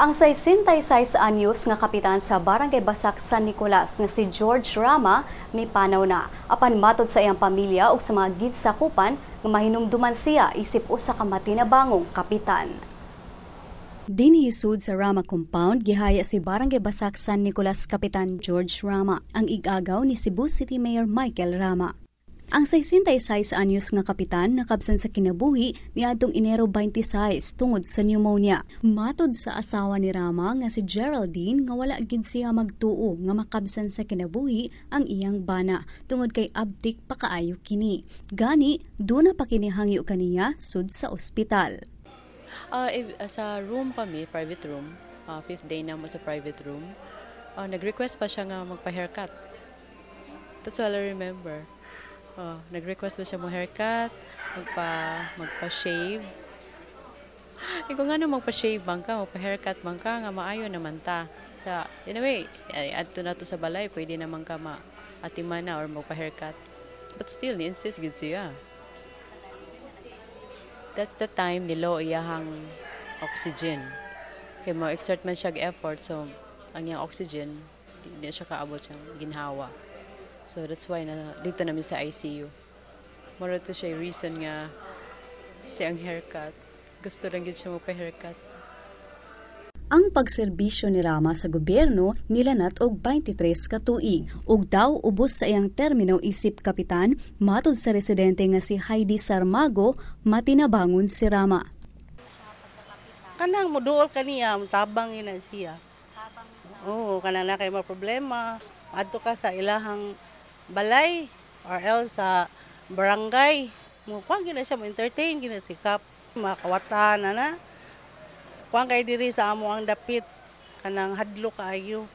Ang 66 anyos nga kapitan sa Barangay Basak San Nicolas nga si George Rama may panaw na. Apan matod sa iyang pamilya ug sa mga gidsakupan nga mahinumduman siya isip usa ka matinabangong kapitan. Dinhisud sa Rama Compound, gihaya si Barangay Basak San Nicolas Kapitan George Rama, ang igagaw ni Cebu City Mayor Michael Rama. Ang 66 anyos nga kapitan nakabsan sa kinabuhi niadtong Enero 26 tungod sa pneumonia. Matod sa asawa ni Rama nga si Geraldine nga wala gid siya magtuo nga makabsan sa kinabuhi ang iyang bana tungod kay abtik pa kaayo kini. Gani duna pa kini hangyo kaniya sud sa ospital. Sa room pa mi, private room, 5th day na mo sa private room, nag-request pa siya nga magpa-haircut. That's all I remember. Nag-request pa siya mo haircut, magpa-shave. Kung ano magpa-shave bang ka, magpa-haircut bang ka, nga maayo naman ta. Anyway, adto na to sa balay, pwede naman ka atiman na or magpa-haircut. But still, ni-insist good siya. That's the time nilo iyahang oxygen. Kaya mo-exert man siya effort, so ang iyang oxygen, hindi siya kaabot siyang ginhawa. So that's why dito namin sa ICU. Mura to siya reason nga siyang haircut. Gusto lang yun siya magpa-haircut. Ang pagserbisyo ni Rama sa gobyerno nilanat og 23 ka tuig ug daw ubos sa iyang termino isip kapitan matod sa residente nga si Heidi Sarmago matinabangon si Rama. Kanang moduol kaniya tabang ina siya. Oo, kanang na kay mga problema adto ka sa ilahang balay or else sa barangay. Mo kuan gina siya mo entertain gina sikap makawatan na. Kuan kay diri sa amo ang dapit kanang hadlo kaayo.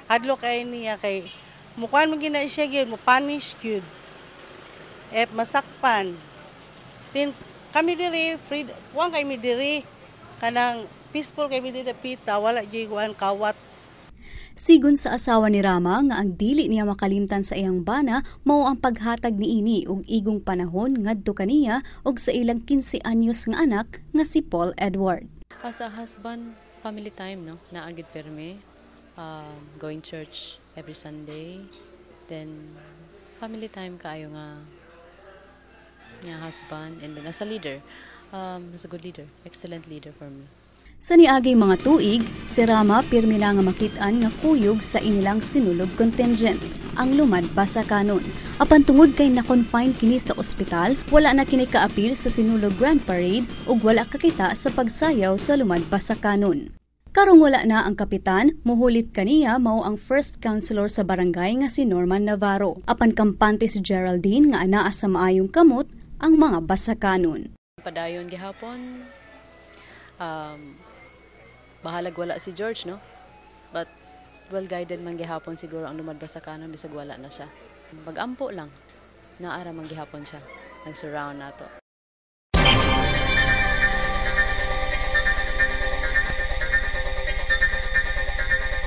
Hadlo kay niya kay mukuan mo gina siya gyud mo punish gyud. Masakpan. Kami diri free kuan kay mi diri kanang peaceful kay mi diri dapita wala gyud kuan kawat. Sigon sa asawa ni Rama nga ang dili niya makalimtan sa iyang bana mao ang paghatag niini og igong panahon ngadto kaniya og sa ilang 15 anyos nga anak nga si Paul Edward. As a husband, family time no, naagid permi, going church every Sunday, then family time kaayo nga husband, and then as a leader, as a good leader, excellent leader for me. Sa niaging mga tuig, si Rama pirmi na nga makit-an nga kuyog sa inilang sinulog contingent, ang Lumad Basakanon. Apan tungod kay na-confine kini sa ospital, wala na kini kaapil sa sinulog Grand Parade ug wala kakita sa pagsayaw sa Lumad Basakanon. Karong wala na ang kapitan, muhulip kaniya mao ang first councilor sa barangay nga si Norman Navarro. Apan kampante si Geraldine nga anaa sa maayong kamot ang mga Basakanon. Padayon gihapon, bahalag wala si George, no? But well-guided man gihapon siguro ang Lumad Basakanon bisag wala na siya. Pag-ampo lang, naara man gihapon siya. Nag-surround nato.